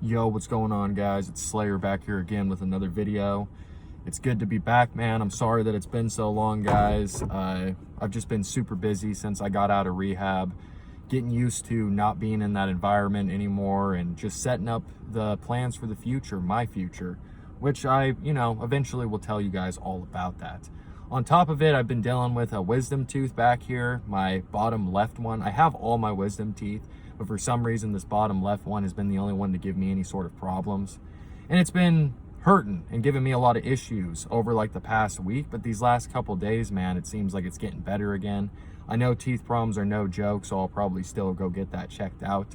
Yo, what's going on, guys? It's Slayer back here again with another video. It's good to be back, man. I'm sorry that it's been so long, guys. I've just been super busy since I got out of rehab, getting used to not being in that environment anymore and just setting up the plans for the future, my future, which I, eventually will tell you guys all about that. On top of it, I've been dealing with a wisdom tooth back here, my bottom left one. I have all my wisdom teeth, but for some reason, this bottom left one has been the only one to give me any sort of problems. And it's been hurting and giving me a lot of issues over like the past week, but these last couple days, man, it seems like it's getting better again. I know teeth problems are no joke, so I'll probably still go get that checked out.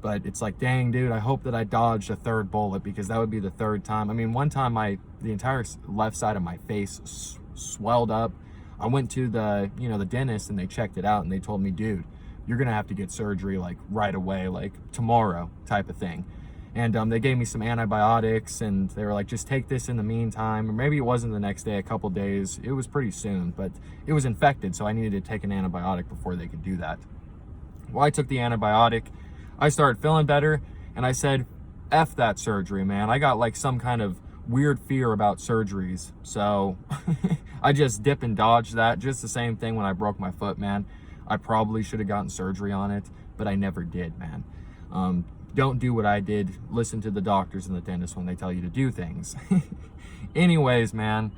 But it's like, dang, dude, I hope that I dodged a third bullet, because that would be the third time. I mean, one time the entire left side of my face swelled up. I went to the dentist, and they checked it out, and they told me, dude, you're gonna have to get surgery like right away, like tomorrow type of thing. And they gave me some antibiotics, and they were like, just take this in the meantime. Or maybe it wasn't the next day, a couple days. It was pretty soon, but it was infected, so I needed to take an antibiotic before they could do that. Well, I took the antibiotic. I started feeling better, and I said, F that surgery, man. I got like some kind of weird fear about surgeries. So I just dip and dodge that. Just the same thing when I broke my foot, man. I probably should have gotten surgery on it, but I never did, man. Don't do what I did. Listen to the doctors and the dentist when they tell you to do things. Anyways, man,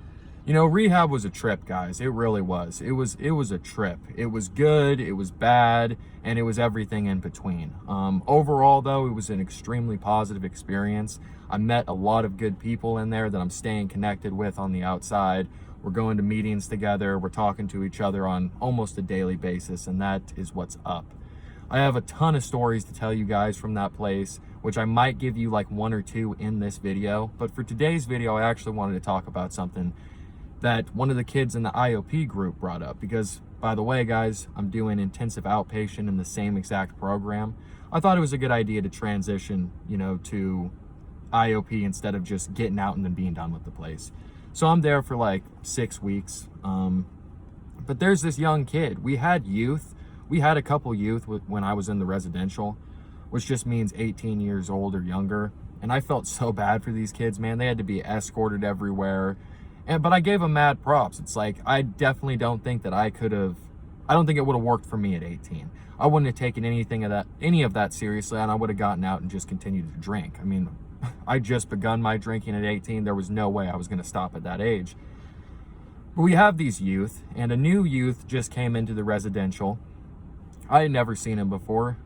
rehab was a trip, guys. It really was. It was a trip. It was good, it was bad, and it was everything in between. Overall, though, it was an extremely positive experience. I met a lot of good people in there that I'm staying connected with on the outside. We're going to meetings together. We're talking to each other on almost a daily basis, and that is what's up. I have a ton of stories to tell you guys from that place, which I might give you like one or two in this video. But for today's video, I actually wanted to talk about something that one of the kids in the IOP group brought up. Because, by the way, guys, I'm doing intensive outpatient in the same exact program. I thought it was a good idea to transition, to IOP instead of just getting out and then being done with the place. So I'm there for like 6 weeks. But there's this young kid. We had a couple youth when I was in the residential, which just means 18 years old or younger. And I felt so bad for these kids, man. They had to be escorted everywhere. But I gave them mad props. It's like, I definitely don't think that I don't think it would have worked for me at 18. I wouldn't have taken any of that seriously, and I would have gotten out and just continued to drink. I mean, I just begun my drinking at 18. There was no way I was going to stop at that age. But we have these youth, and a new youth just came into the residential. I had never seen him before,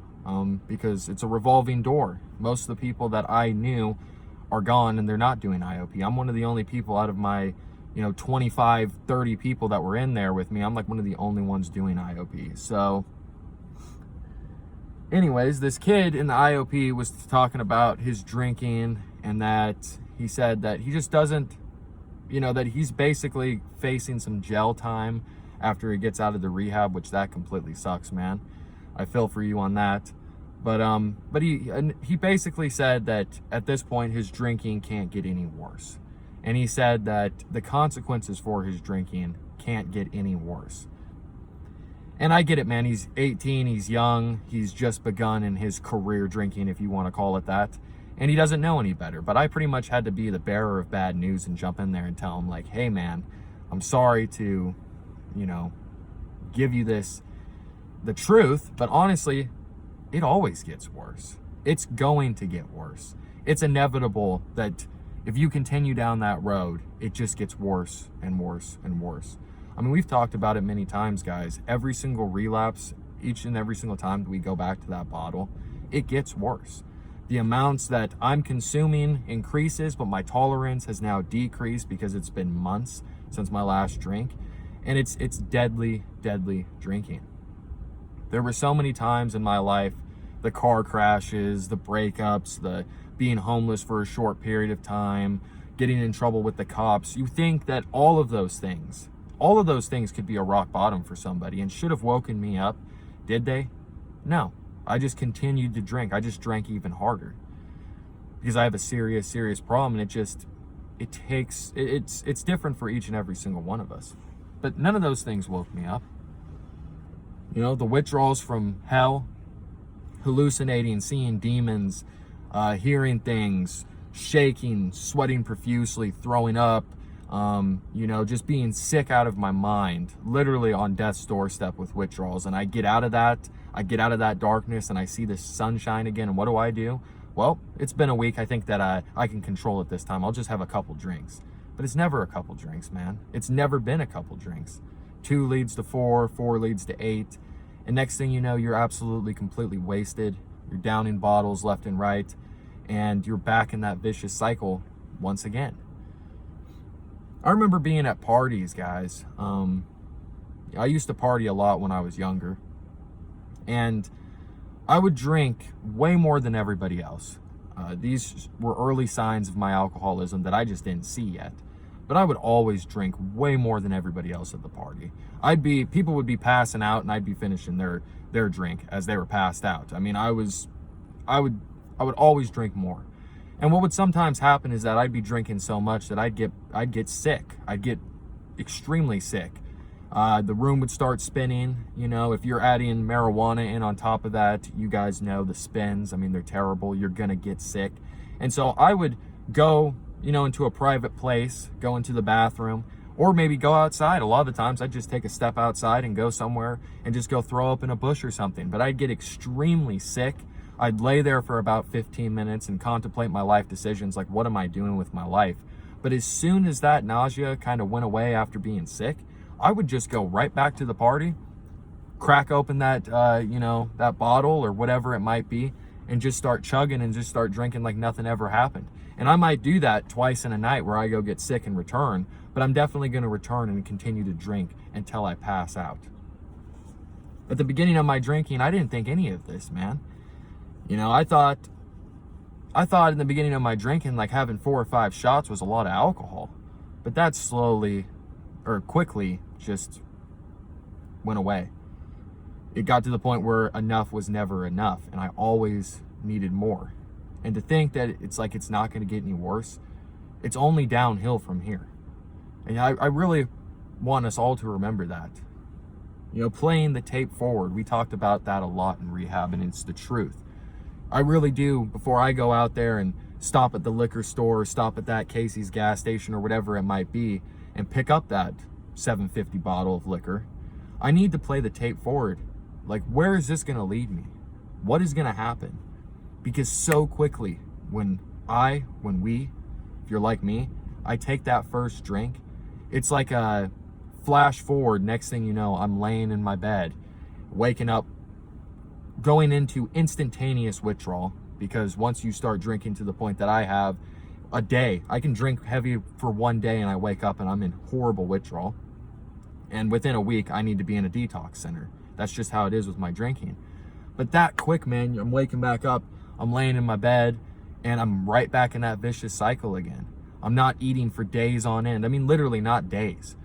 because it's a revolving door. Most of the people that I knew are gone, and they're not doing IOP. I'm one of the only people out of my 25, 30 people that were in there with me. I'm like one of the only ones doing IOP. So anyways, this kid in the IOP was talking about his drinking, and that he said that he just doesn't, that he's basically facing some jail time after he gets out of the rehab, which that completely sucks, man. I feel for you on that. But he basically said that at this point his drinking can't get any worse. And he said that the consequences for his drinking can't get any worse. And I get it, man. He's 18, he's young, he's just begun in his career drinking, if you want to call it that. And he doesn't know any better. But I pretty much had to be the bearer of bad news and jump in there and tell him, like, hey, man, I'm sorry to, give you the truth, but honestly, it always gets worse. It's going to get worse. It's inevitable that if you continue down that road, it just gets worse and worse and worse. I mean, we've talked about it many times, guys. Every single relapse, each and every single time that we go back to that bottle, it gets worse. The amounts that I'm consuming increases, but my tolerance has now decreased because it's been months since my last drink. And it's deadly, deadly drinking. There were so many times in my life, the car crashes, the breakups, the being homeless for a short period of time, getting in trouble with the cops. You think that all of those things could be a rock bottom for somebody and should have woken me up. Did they? No. I just continued to drink. I just drank even harder because I have a serious, serious problem. And it's different for each and every single one of us. But none of those things woke me up. The withdrawals from hell, hallucinating, seeing demons, hearing things, shaking, sweating profusely, throwing up, you know, just being sick out of my mind, literally on death's doorstep with withdrawals. And I get out of that darkness, and I see the sunshine again. And what do? Well, it's been a week. I think that I can control it this time. I'll just have a couple drinks. But it's never a couple drinks, man. It's never been a couple drinks. 2 leads to 4, 4 leads to 8. And next thing you know, you're absolutely completely wasted. You're downing bottles left and right, and you're back in that vicious cycle once again. I remember being at parties, guys. I used to party a lot when I was younger, and I would drink way more than everybody else. These were early signs of my alcoholism that I just didn't see yet. But I would always drink way more than everybody else at the party. People would be passing out, and I'd be finishing their drink as they were passed out. I mean, I would always drink more. And what would sometimes happen is that I'd be drinking so much that I'd get sick. I'd get extremely sick. The room would start spinning. You know, if you're adding marijuana in on top of that, you guys know the spins. I mean, they're terrible. You're gonna get sick. And so I would go, you know, into a private place, go into the bathroom, or maybe go outside. A lot of the times I'd just take a step outside and go somewhere and just go throw up in a bush or something. But I'd get extremely sick. I'd lay there for about 15 minutes and contemplate my life decisions, like, what am I doing with my life? But as soon as that nausea kind of went away after being sick, I would just go right back to the party, crack open that, you know, that bottle or whatever it might be, and just start chugging and just start drinking like nothing ever happened. And I might do that twice in a night where I go get sick and return, but I'm definitely going to return and continue to drink until I pass out. At the beginning of my drinking, I didn't think any of this, man. You know, I thought in the beginning of my drinking, like having 4 or 5 shots was a lot of alcohol, but that quickly just went away. It got to the point where enough was never enough, and I always needed more. And to think that it's like it's not going to get any worse, it's only downhill from here. And I really want us all to remember that. You know, playing the tape forward, we talked about that a lot in rehab, and it's the truth. I really do, before I go out there and stop at the liquor store, stop at that Casey's gas station or whatever it might be, and pick up that $7.50 bottle of liquor, I need to play the tape forward. Like, where is this going to lead me? What is going to happen? Because so quickly, when we, if you're like me, I take that first drink, it's like a flash forward. Next thing you know, I'm laying in my bed, waking up, going into instantaneous withdrawal. Because once you start drinking to the point that I have a day, I can drink heavy for 1 day and I wake up and I'm in horrible withdrawal. And within a week, I need to be in a detox center. That's just how it is with my drinking. But that quick, man, I'm waking back up, I'm laying in my bed, and I'm right back in that vicious cycle again. I'm not eating for days on end. I mean, literally not days.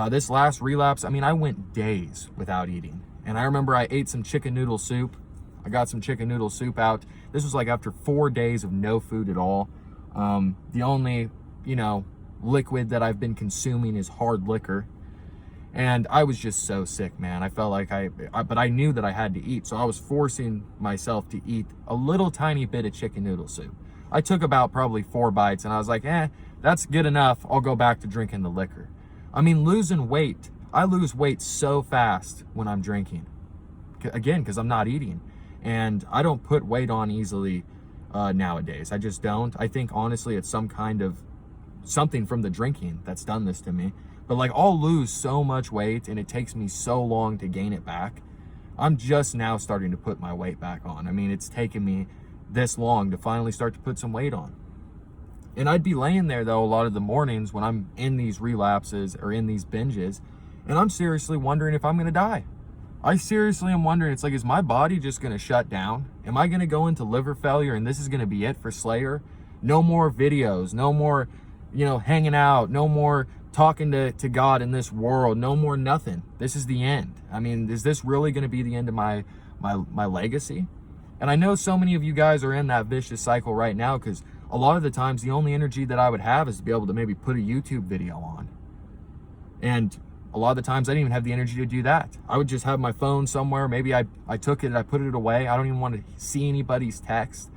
This last relapse, I mean, I went days without eating. And I remember I ate some chicken noodle soup. I got some chicken noodle soup out. This was like after 4 days of no food at all. The only, you know, liquid that I've been consuming is hard liquor. And I was just so sick, man. I felt like but I knew that I had to eat. So I was forcing myself to eat a little tiny bit of chicken noodle soup. I took about probably 4 bites and I was like, that's good enough. I'll go back to drinking the liquor. I mean, losing weight. I lose weight so fast when I'm drinking. Again, because I'm not eating. And I don't put weight on easily nowadays. I just don't. I think, honestly, it's some kind of something from the drinking that's done this to me. But like, I'll lose so much weight and it takes me so long to gain it back. I'm just now starting to put my weight back on. I mean, it's taken me this long to finally start to put some weight on. And I'd be laying there, though, a lot of the mornings when I'm in these relapses or in these binges, and I'm seriously wondering if I'm going to die. I seriously am wondering, it's like, is my body just going to shut down? Am I going to go into liver failure and this is going to be it for Slayer? No more videos, no more, you know, hanging out, no more talking to God in this world, no more nothing. This is the end. I mean, is this really going to be the end of my legacy? And I know so many of you guys are in that vicious cycle right now, because a lot of the times the only energy that I would have is to be able to maybe put a YouTube video on. And a lot of the times I didn't even have the energy to do that. I would just have my phone somewhere. Maybe I took it, I put it away. I don't even want to see anybody's text.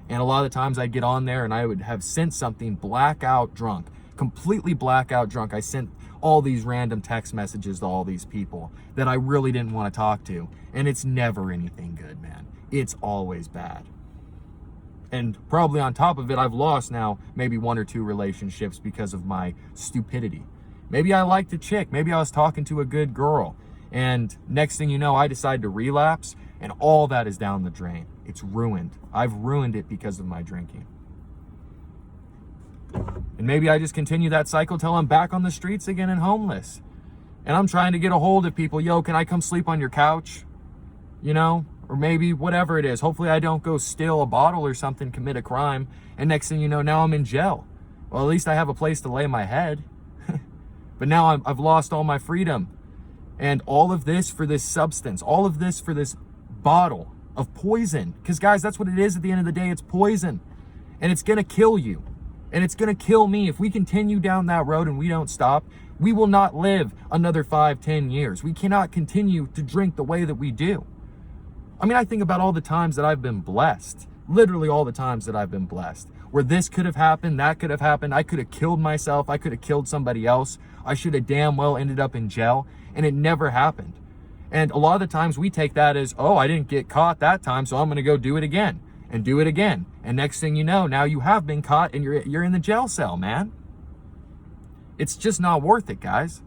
And a lot of the times I'd get on there and I would have sent something blackout drunk, completely blackout drunk. I sent all these random text messages to all these people that I really didn't want to talk to. And it's never anything good, man. It's always bad. And probably on top of it, I've lost now maybe 1 or 2 relationships because of my stupidity. Maybe I liked a chick. Maybe I was talking to a good girl. And next thing you know, I decide to relapse, and all that is down the drain. It's ruined. I've ruined it because of my drinking. And maybe I just continue that cycle till I'm back on the streets again and homeless. And I'm trying to get a hold of people. Yo, can I come sleep on your couch? You know? Or maybe whatever it is. Hopefully I don't go steal a bottle or something, commit a crime. And next thing you know, now I'm in jail. Well, at least I have a place to lay my head. But now I've lost all my freedom. And all of this for this substance. All of this for this bottle of poison. Because guys, that's what it is at the end of the day. It's poison. And it's going to kill you. And it's going to kill me. If we continue down that road and we don't stop, we will not live another 5-10 years. We cannot continue to drink the way that we do. I mean, I think about all the times that I've been blessed. Literally all the times that I've been blessed. Where this could have happened, that could have happened. I could have killed myself. I could have killed somebody else. I should have damn well ended up in jail. And it never happened. And a lot of the times we take that as, oh, I didn't get caught that time, so I'm going to go do it again. And do it again. And next thing you know, now you have been caught and you're in the jail cell, man. It's just not worth it, guys.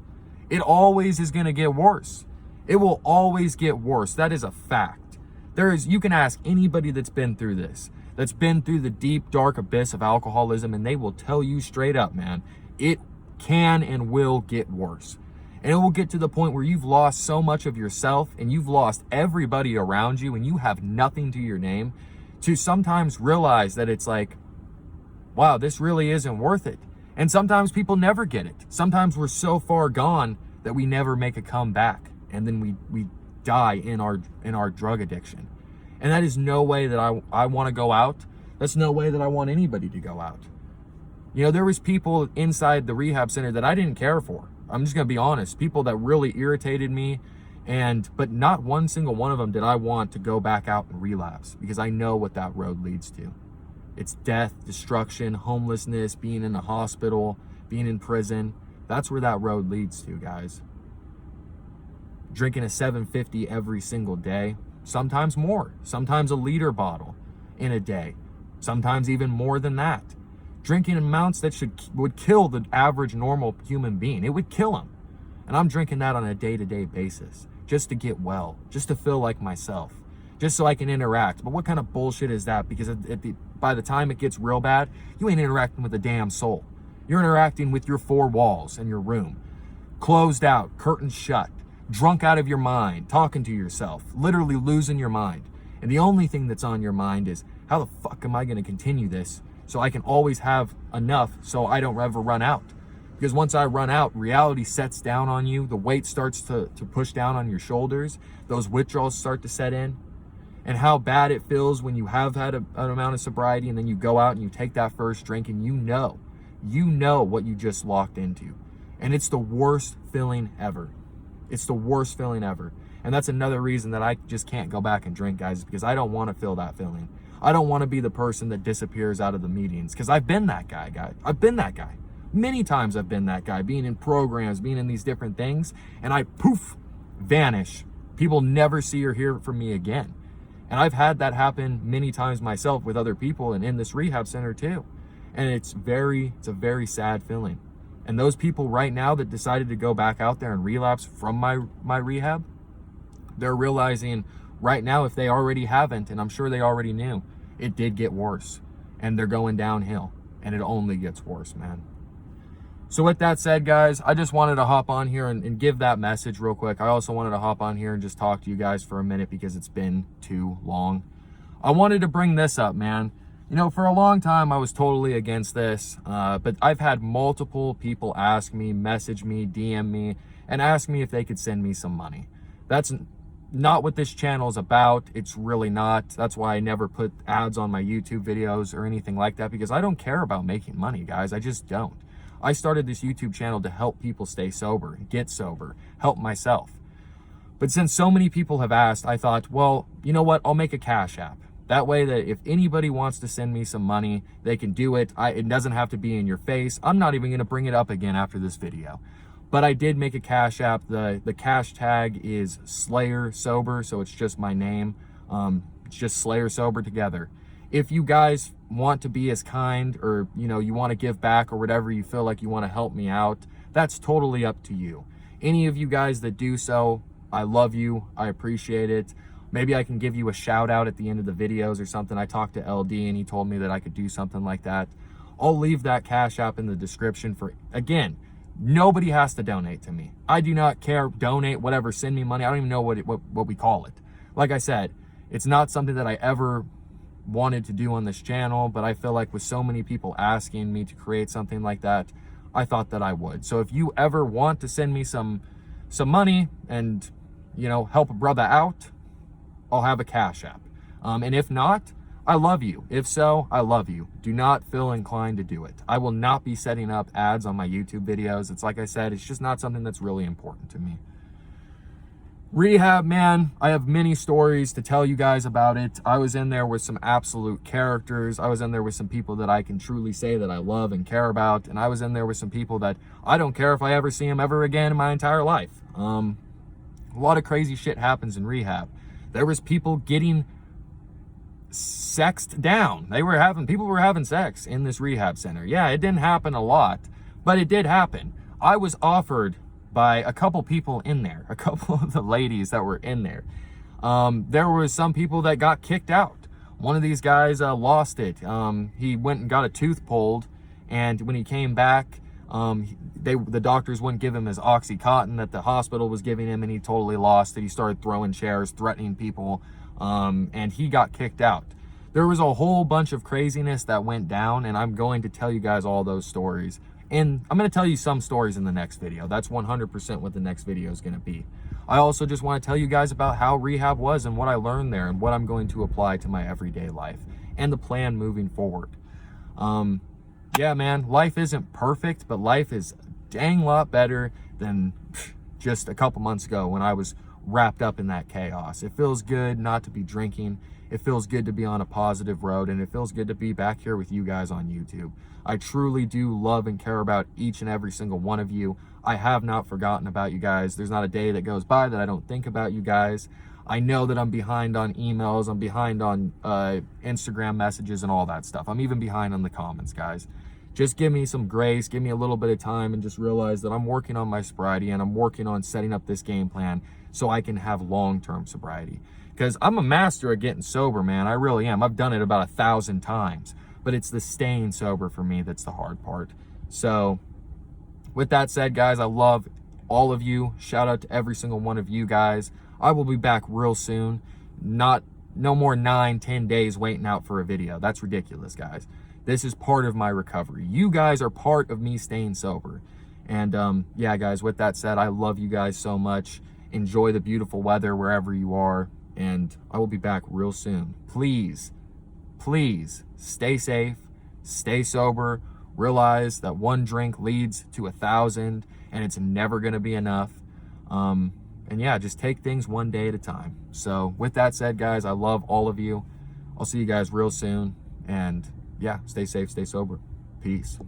It always is going to get worse. It will always get worse. That is a fact. You can ask anybody that's been through this, that's been through the deep, dark abyss of alcoholism, and they will tell you straight up, man, it can and will get worse. And it will get to the point where you've lost so much of yourself and you've lost everybody around you and you have nothing to your name to sometimes realize that it's like, wow, this really isn't worth it. And sometimes people never get it. Sometimes we're so far gone that we never make a comeback. And then we die in our drug addiction. And that is no way that I want to go out. That's no way that I want anybody to go out. You know, there was people inside the rehab center that I didn't care for. I'm just going to be honest. People that really irritated me. But not one single one of them did I want to go back out and relapse, because I know what that road leads to. It's death, destruction, homelessness, being in a hospital, being in prison. That's where that road leads to, guys. Drinking a 750 every single day, sometimes more, sometimes a liter bottle in a day, sometimes even more than that. Drinking amounts that would kill the average normal human being. It would kill them. And I'm drinking that on a day-to-day basis just to get well, just to feel like myself, just so I can interact. But what kind of bullshit is that? Because by the time it gets real bad, you ain't interacting with a damn soul. You're interacting with your 4 walls in your room, closed out, curtains shut, drunk out of your mind, talking to yourself, literally losing your mind. And the only thing that's on your mind is, how the fuck am I going to continue this so I can always have enough so I don't ever run out? Because once I run out, reality sets down on you. The weight starts to push down on your shoulders. Those withdrawals start to set in. And how bad it feels when you have had an amount of sobriety and then you go out and you take that first drink and you know what you just locked into. And it's the worst feeling ever. It's the worst feeling ever. And that's another reason that I just can't go back and drink, guys, because I don't want to feel that feeling. I don't want to be the person that disappears out of the meetings, because I've been that guy, guys. I've been that guy. Many times I've been that guy, being in programs, being in these different things, and I poof, vanish. People never see or hear from me again. And I've had that happen many times myself with other people and in this rehab center too. And it's a very sad feeling. And those people right now that decided to go back out there and relapse from my rehab, they're realizing right now, if they already haven't, and I'm sure they already knew, it did get worse. And they're going downhill. And it only gets worse, man. So with that said, guys, I just wanted to hop on here and give that message real quick. I also wanted to hop on here and just talk to you guys for a minute because it's been too long. I wanted to bring this up, man. You know, for a long time, I was totally against this, but I've had multiple people ask me, message me, DM me, and ask me if they could send me some money. That's not what this channel is about. It's really not. That's why I never put ads on my YouTube videos or anything like that, because I don't care about making money, guys. I just don't. I started this YouTube channel to help people stay sober, get sober, help myself. But since so many people have asked, I thought, well, you know what? I'll make a Cash App. That way that if anybody wants to send me some money, they can do it. It doesn't have to be in your face. I'm not even gonna bring it up again after this video. But I did make a Cash App. The cash tag is Slayer Sober, so it's just my name. It's just Slayer Sober together. If you guys want to be as kind, or you want to give back, or whatever you feel like you want to help me out, that's totally up to you. Any of you guys that do so, I love you. I appreciate it. Maybe I can give you a shout out at the end of the videos or something. I talked to LD and he told me that I could do something like that. I'll leave that Cash App in the description. Again, nobody has to donate to me. I do not care. Donate, whatever, send me money. I don't even know what we call it. Like I said, it's not something that I ever wanted to do on this channel, but I feel like with so many people asking me to create something like that, I thought that I would. So if you ever want to send me some money and help a brother out, I'll have a Cash App. And if not, I love you. If so, I love you. Do not feel inclined to do it. I will not be setting up ads on my YouTube videos. It's like I said, it's just not something that's really important to me. Rehab, man, I have many stories to tell you guys about it. I was in there with some absolute characters. I was in there with some people that I can truly say that I love and care about. And I was in there with some people that I don't care if I ever see them ever again in my entire life. A lot of crazy shit happens in rehab. There was people getting sexed down. People were having sex in this rehab center. Yeah, it didn't happen a lot, but it did happen. I was offered by a couple people in there, a couple of the ladies that were in there. There was some people that got kicked out. One of these guys lost it. He went and got a tooth pulled, and when he came back, the doctors wouldn't give him his Oxycontin that the hospital was giving him, and he totally lost it. He started throwing chairs, threatening people, and he got kicked out. There was a whole bunch of craziness that went down, and I'm going to tell you guys all those stories. And I'm going to tell you some stories in the next video. That's 100% what the next video is going to be. I also just want to tell you guys about how rehab was and what I learned there and what I'm going to apply to my everyday life and the plan moving forward. Yeah, man, life isn't perfect, but life is a dang lot better than just a couple months ago when I was wrapped up in that chaos. It feels good not to be drinking. It feels good to be on a positive road, and it feels good to be back here with you guys on YouTube. I truly do love and care about each and every single one of you. I have not forgotten about you guys. There's not a day that goes by that I don't think about you guys. I know that I'm behind on emails. I'm behind on Instagram messages and all that stuff. I'm even behind on the comments, guys. Just give me some grace, give me a little bit of time, and just realize that I'm working on my sobriety and I'm working on setting up this game plan so I can have long-term sobriety. Because I'm a master at getting sober, man. I really am. I've done it about 1,000 times. But it's the staying sober for me that's the hard part. So with that said, guys, I love all of you. Shout out to every single one of you guys. I will be back real soon. No more 9-10 days waiting out for a video. That's ridiculous, guys. This is part of my recovery. You guys are part of me staying sober. And yeah, guys, with that said, I love you guys so much. Enjoy the beautiful weather wherever you are. And I will be back real soon. Please, please stay safe, stay sober. Realize that one drink leads to 1,000 and it's never going to be enough. And yeah, just take things one day at a time. So with that said, guys, I love all of you. I'll see you guys real soon. And yeah, stay safe, stay sober. Peace.